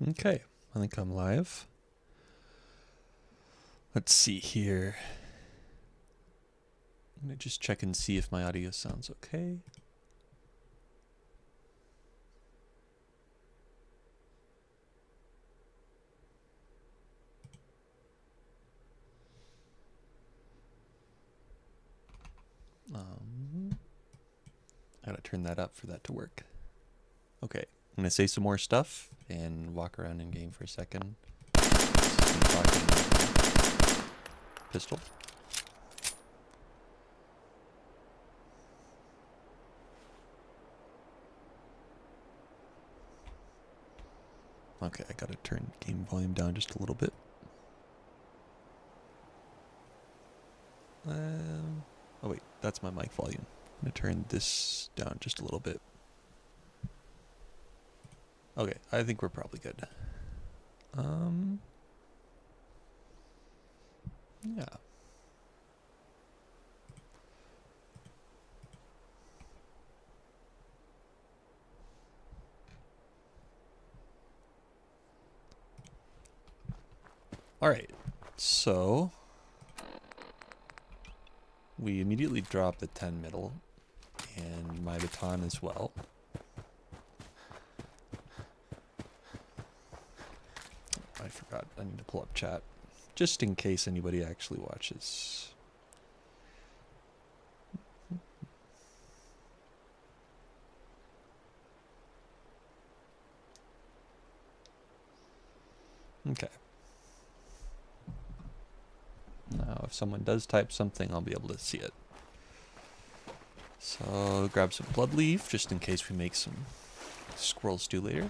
Okay, I think I'm live. Let's see here. I'm gonna just check and see if my audio sounds okay. I gotta turn that up for that to work. Okay, I'm gonna say some more stuff and walk around in game for a second. Pistol. Okay, I gotta turn game volume down just a little bit. Oh wait, that's my mic volume. I'm gonna turn this down just a little bit. Okay, I think we're probably good. Yeah. All right, so we immediately drop the 10 middle and my baton as well. I forgot, I need to pull up chat just in case anybody actually watches. Okay. Now, if someone does type something, I'll be able to see it. So, grab some blood leaf, just in case we make some squirrel stew later.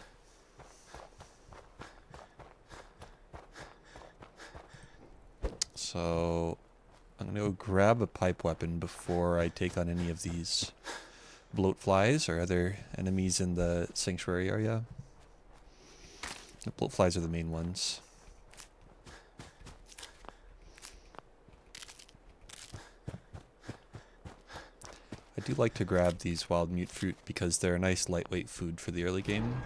So, I'm going to go grab a pipe weapon before I take on any of these bloat flies or other enemies in the sanctuary area. The bloat flies are the main ones. I do like to grab these wild mute fruit because they're a nice lightweight food for the early game.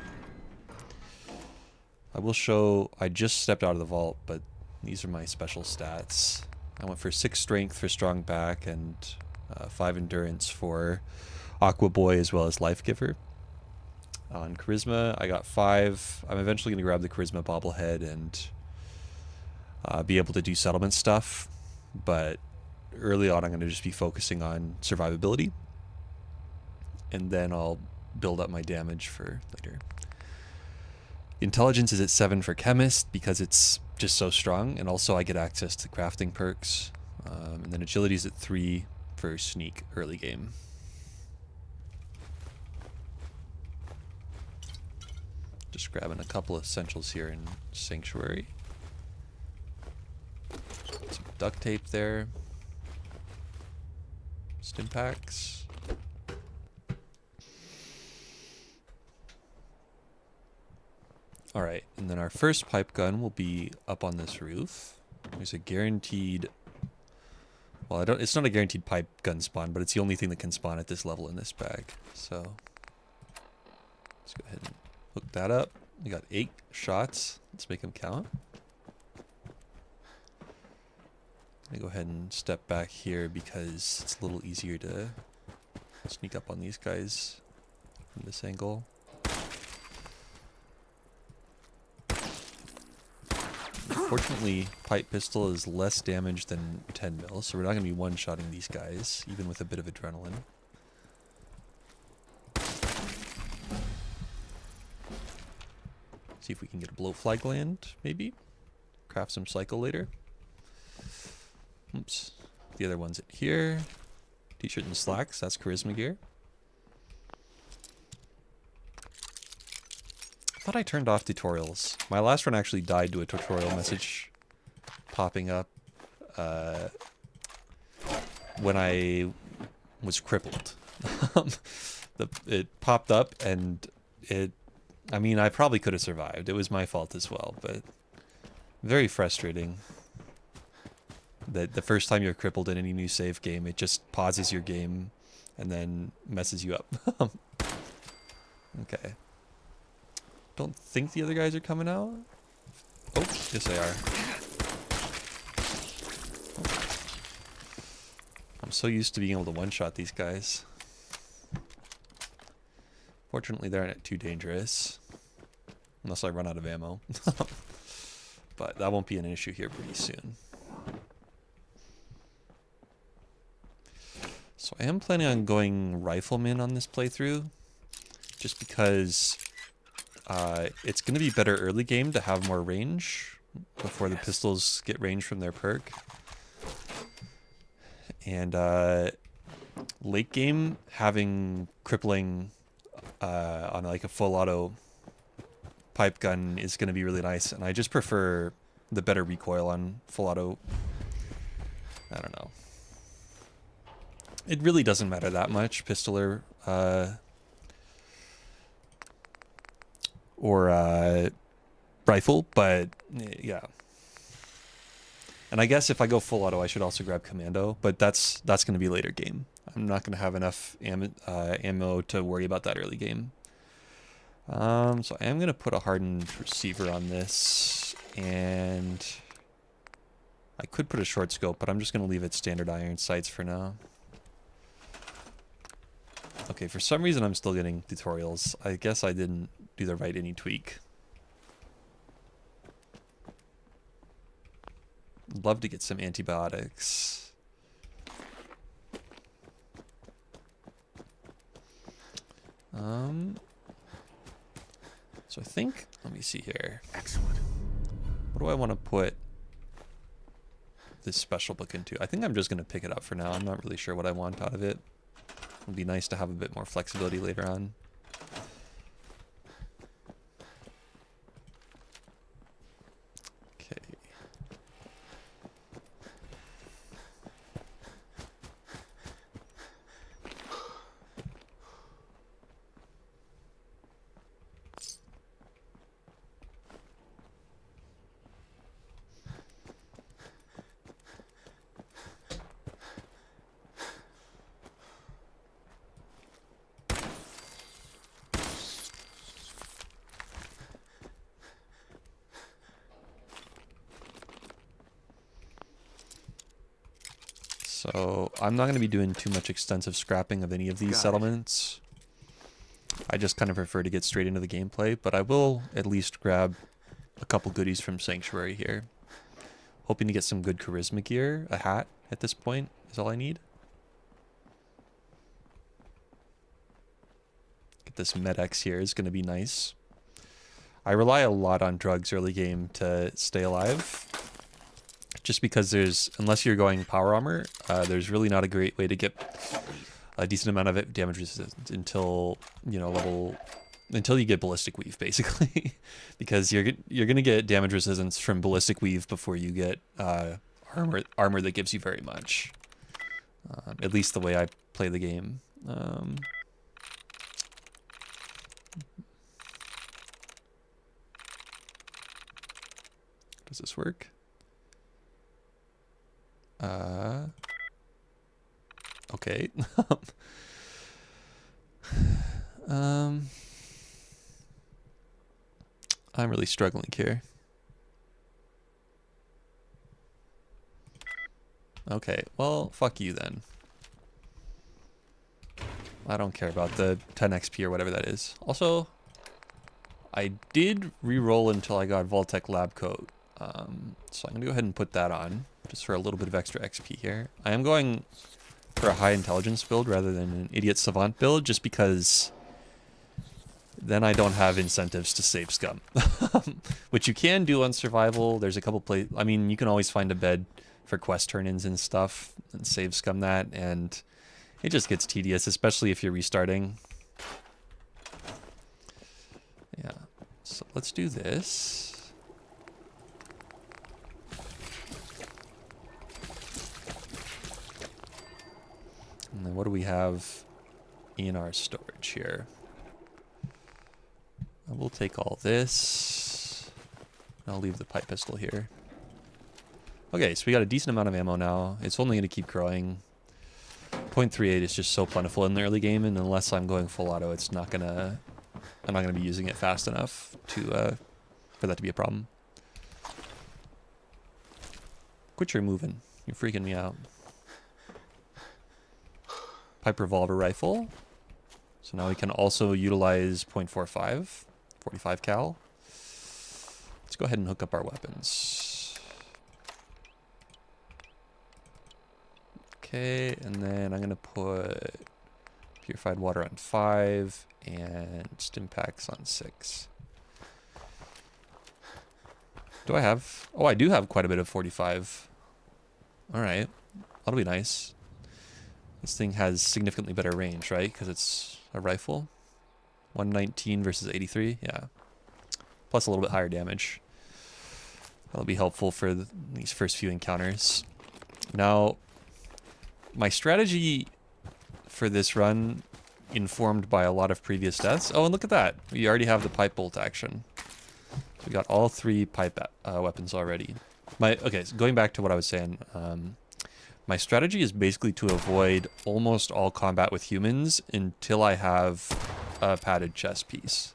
I will show, I just stepped out of the vault, but these are my special stats. I went for 6 strength for strong back and 5 endurance for Aqua Boy as well as Life Giver. On charisma, I got 5. I'm eventually going to grab the charisma bobblehead and be able to do settlement stuff, but early on I'm going to just be focusing on survivability, and then I'll build up my damage for later. Intelligence is at 7 for chemist because it's just so strong, and also I get access to crafting perks. And then agility is at 3 for sneak early game. Just grabbing a couple of essentials here in Sanctuary. Some duct tape there. Stim packs. Alright, and then our first pipe gun will be up on this roof. There's a guaranteed... Well, it's not a guaranteed pipe gun spawn, but it's the only thing that can spawn at this level in this bag. So, let's go ahead and hook that up. We got 8 shots. Let's make them count. I'm gonna go ahead and step back here because it's a little easier to sneak up on these guys from this angle. Unfortunately, pipe pistol is less damage than 10 mil, so we're not going to be one-shotting these guys, even with a bit of adrenaline. See if we can get a bloatfly gland, maybe? Craft some cycle later. Oops. The other one's at here. T-shirt and slacks, that's charisma gear. I thought I turned off tutorials. My last run actually died to a tutorial message popping up when I was crippled. It popped up and I mean, I probably could have survived. It was my fault as well, but very frustrating that the first time you're crippled in any new save game, it just pauses your game and then messes you up. Okay. Don't think the other guys are coming out. Oh, yes they are. I'm so used to being able to one-shot these guys. Fortunately, they're not too dangerous. Unless I run out of ammo. But that won't be an issue here pretty soon. So I am planning on going rifleman on this playthrough. Just because it's going to be better early game to have more range before the pistols get range from their perk. And late game, having crippling on like a full auto pipe gun is going to be really nice. And I just prefer the better recoil on full auto. I don't know. It really doesn't matter that much, pistol or rifle, but yeah. And I guess if I go full auto, I should also grab commando, but that's going to be later game. I'm not going to have enough ammo to worry about that early game. So I am going to put a hardened receiver on this, and I could put a short scope, but I'm just going to leave it standard iron sights for now. Okay, for some reason I'm still getting tutorials. I guess I didn't do the right any tweak. Love to get some antibiotics. So I think, let me see here. Excellent. What do I want to put this special book into? I think I'm just going to pick it up for now. I'm not really sure what I want out of it. It'll be nice to have a bit more flexibility later on. Okay. So I'm not going to be doing too much extensive scrapping of any of these settlements. I just kind of prefer to get straight into the gameplay, but I will at least grab a couple goodies from Sanctuary here. Hoping to get some good charisma gear. A hat at this point is all I need. Get this Med-X here is going to be nice. I rely a lot on drugs early game to stay alive. Just because there's, unless you're going power armor, there's really not a great way to get a decent amount of it damage resistance until, you know, until you get ballistic weave, basically. Because you're gonna get damage resistance from ballistic weave before you get armor that gives you very much. At least the way I play the game. Does this work? Okay. I'm really struggling here. Okay, well, fuck you then. I don't care about the 10 XP or whatever that is. Also, I did re-roll until I got Vault-Tec Lab Coat. So I'm gonna go ahead and put that on, just for a little bit of extra XP here. I am going for a high intelligence build rather than an idiot savant build, just because then I don't have incentives to save scum. Which you can do on survival. There's a couple I mean, you can always find a bed for quest turn-ins and stuff and save scum that, and it just gets tedious, especially if you're restarting. Yeah, so let's do this. And then what do we have in our storage here? I will take all this. I'll leave the pipe pistol here. Okay, so we got a decent amount of ammo now. It's only going to keep growing. 0.38 is just so plentiful in the early game, and unless I'm going full auto, it's not going to I'm not going to be using it fast enough to for that to be a problem. Quit your moving. You're freaking me out. Pipe revolver rifle. So now we can also utilize .45, 45 cal. Let's go ahead and hook up our weapons. Okay, and then I'm going to put purified water on 5 and stim packs on 6. Do I have... Oh, I do have quite a bit of 45. Alright, that'll be nice. This thing has significantly better range, right? Because it's a rifle. 119 versus 83, yeah. Plus a little bit higher damage. That'll be helpful for these first few encounters. Now, my strategy for this run, informed by a lot of previous deaths. Oh, and look at that. We already have the pipe bolt action. So we got all 3 pipe weapons already. Okay, so going back to what I was saying, my strategy is basically to avoid almost all combat with humans until I have a padded chest piece.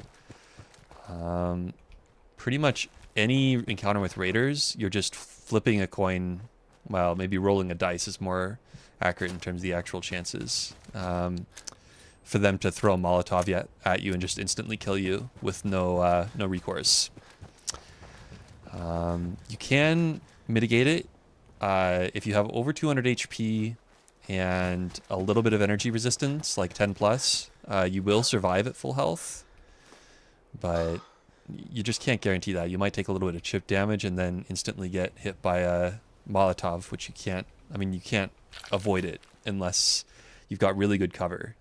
Pretty much any encounter with raiders, you're just flipping a coin. Well, maybe rolling a dice is more accurate in terms of the actual chances. For them to throw a Molotov at you and just instantly kill you with no recourse. You can mitigate it if you have over 200 HP and a little bit of energy resistance, like 10 plus. You will survive at full health, but you just can't guarantee that. You might take a little bit of chip damage and then instantly get hit by a Molotov, which you can't. I mean, you can't avoid it unless you've got really good cover.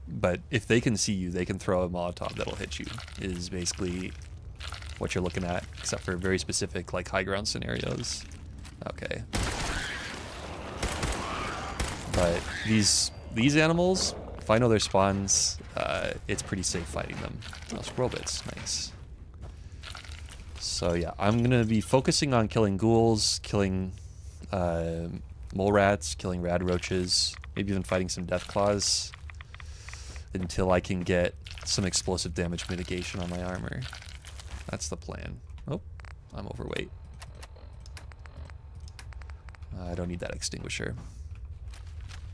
But if they can see you, they can throw a Molotov that'll hit you, is basically what you're looking at, except for very specific, like, high ground scenarios. Okay. But these animals, if I know their spawns, it's pretty safe fighting them. Oh, squirrel bits, nice. So yeah, I'm gonna be focusing on killing ghouls, killing mole rats, killing rad roaches, maybe even fighting some death claws until I can get some explosive damage mitigation on my armor. That's the plan. Oh, I'm overweight. I don't need that extinguisher.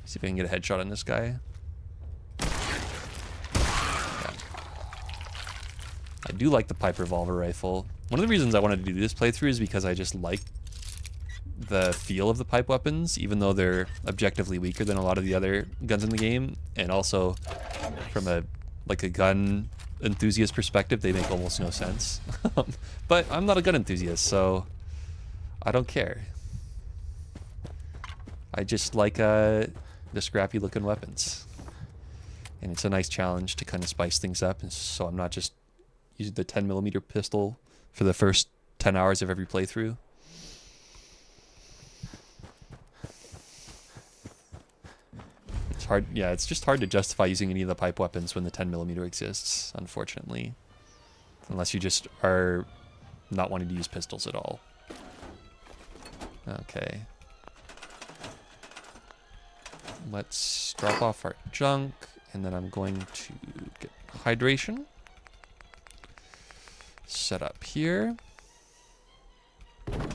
See if I can get a headshot on this guy. Yeah. I do like the pipe revolver rifle. One of the reasons I wanted to do this playthrough is because I just like the feel of the pipe weapons, even though they're objectively weaker than a lot of the other guns in the game, and also from a gun enthusiast perspective, they make almost no sense. But I'm not a gun enthusiast, so I don't care. I just like the scrappy looking weapons, and it's a nice challenge to kind of spice things up, and so I'm not just using the 10mm pistol for the first 10 hours of every playthrough. It's hard, yeah, it's just hard to justify using any of the pipe weapons when the 10mm exists, unfortunately. Unless you just are not wanting to use pistols at all. Okay. Let's drop off our junk, and then I'm going to get hydration. Set up here. I'm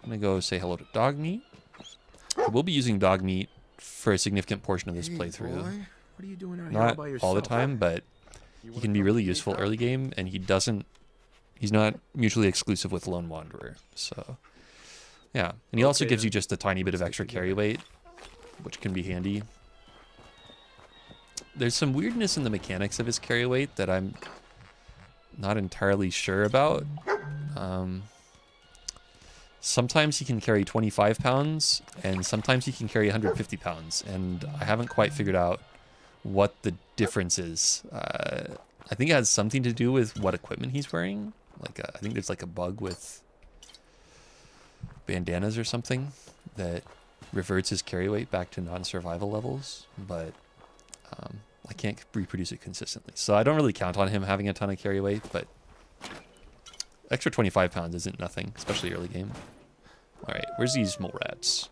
gonna go say hello to dog meat. We'll be using dog meat for a significant portion of this playthrough. Boy, what are you doing out Not here by yourself? all the time, but he can be really useful early game, and he's not mutually exclusive with Lone Wanderer. So yeah, and he also gives you just a tiny bit of extra carry weight, which can be handy. There's some weirdness in the mechanics of his carry weight that I'm not entirely sure about. Sometimes he can carry 25 pounds, and sometimes he can carry 150 pounds, and I haven't quite figured out what the difference is. I think it has something to do with what equipment he's wearing. I think there's like a bug with bandanas or something that reverts his carry weight back to non-survival levels, but I can't reproduce it consistently. So I don't really count on him having a ton of carry weight, but extra 25 pounds isn't nothing, especially early game. All right, where's these mole rats?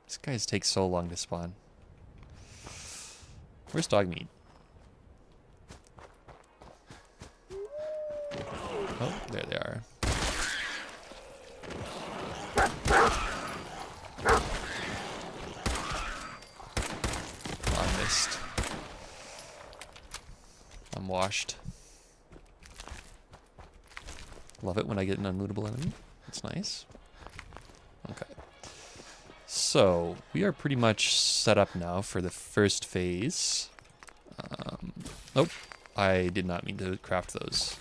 These guys take so long to spawn. Where's dog meat? Oh, there they are. Oh, I missed. I'm washed. Love it when I get an unlootable enemy. That's nice. Okay. So, we are pretty much set up now for the first phase. Nope. I did not mean to craft those.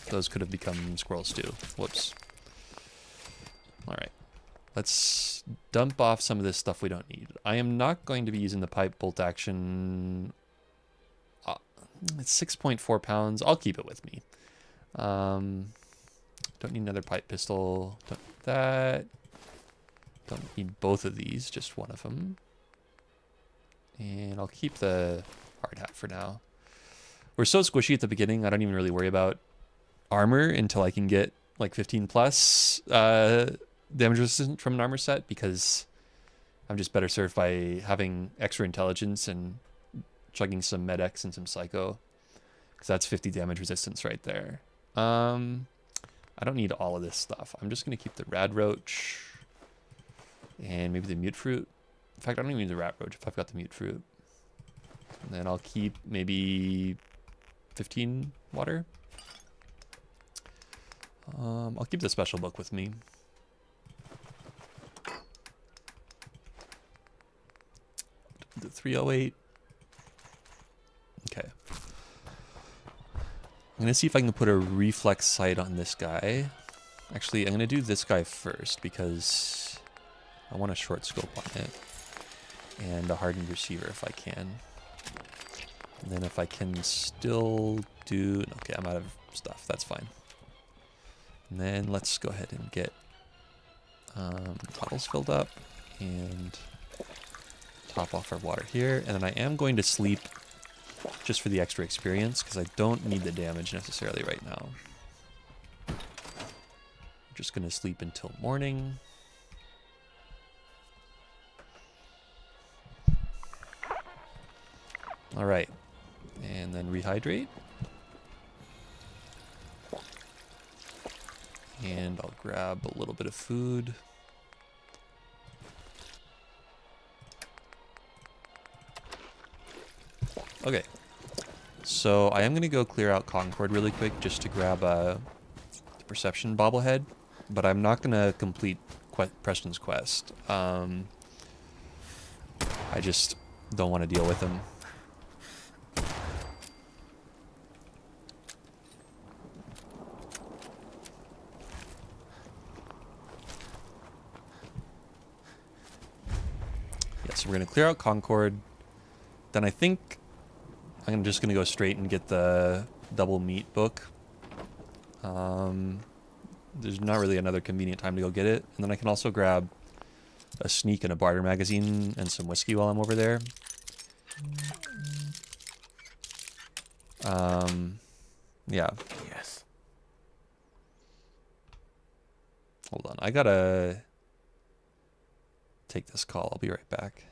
Those could have become squirrel stew. Whoops. Alright. Let's dump off some of this stuff we don't need. I am not going to be using the pipe bolt action. It's 6.4 pounds. I'll keep it with me. Don't need another pipe pistol. Don't need that. Don't need both of these, just one of them. And I'll keep the hard hat for now. We're so squishy at the beginning, I don't even really worry about armor until I can get like 15 plus damage resistant from an armor set, because I'm just better served by having extra intelligence and chugging some Med-X and some Psycho, because that's 50 damage resistance right there. I don't need all of this stuff. I'm just going to keep the Rad Roach and maybe the Mute Fruit. In fact, I don't even need the Rat Roach if I've got the Mute Fruit. And then I'll keep maybe 15 water. I'll keep the special book with me. The 308. Okay. I'm going to see if I can put a reflex sight on this guy. Actually, I'm going to do this guy first because I want a short scope on it. And a hardened receiver if I can. And then if I can still do... Okay, I'm out of stuff. That's fine. And then let's go ahead and get bottles filled up and top off our water here. And then I am going to sleep just for the extra experience because I don't need the damage necessarily right now. I'm just going to sleep until morning. All right. And then rehydrate. And I'll grab a little bit of food. Okay. So I am going to go clear out Concord really quick just to grab the Perception bobblehead. But I'm not going to complete Preston's quest. I just don't want to deal with him. So we're going to clear out Concord. Then I think I'm just going to go straight and get the double meat book. There's not really another convenient time to go get it. And then I can also grab a sneak and a barter magazine and some whiskey while I'm over there. Yeah. Yes. Hold on. I gotta take this call. I'll be right back.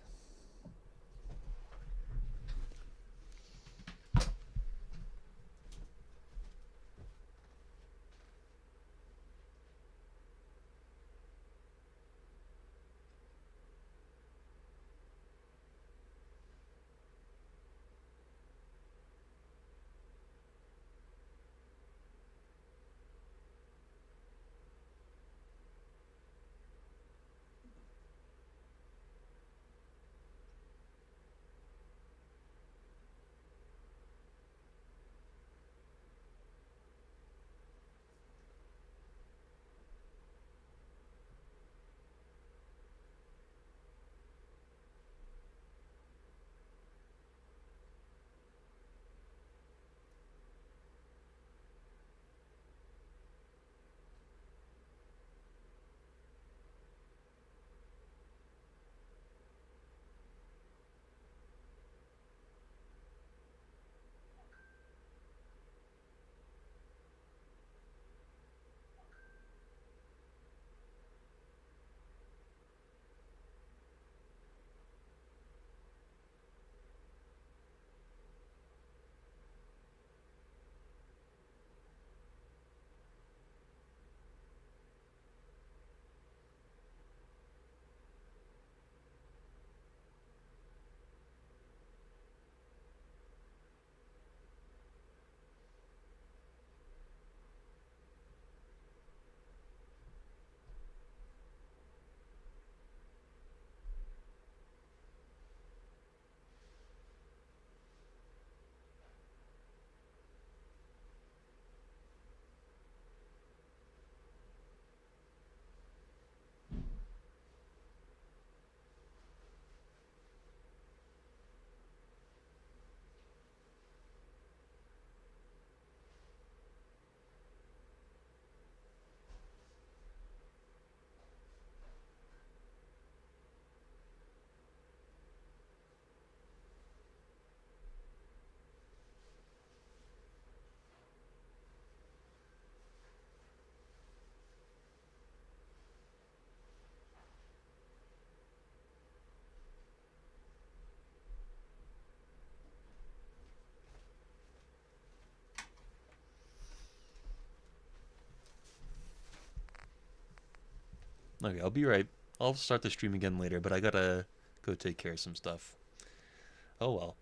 Okay, I'll be right. I'll start the stream again later, but I gotta go take care of some stuff. Oh well.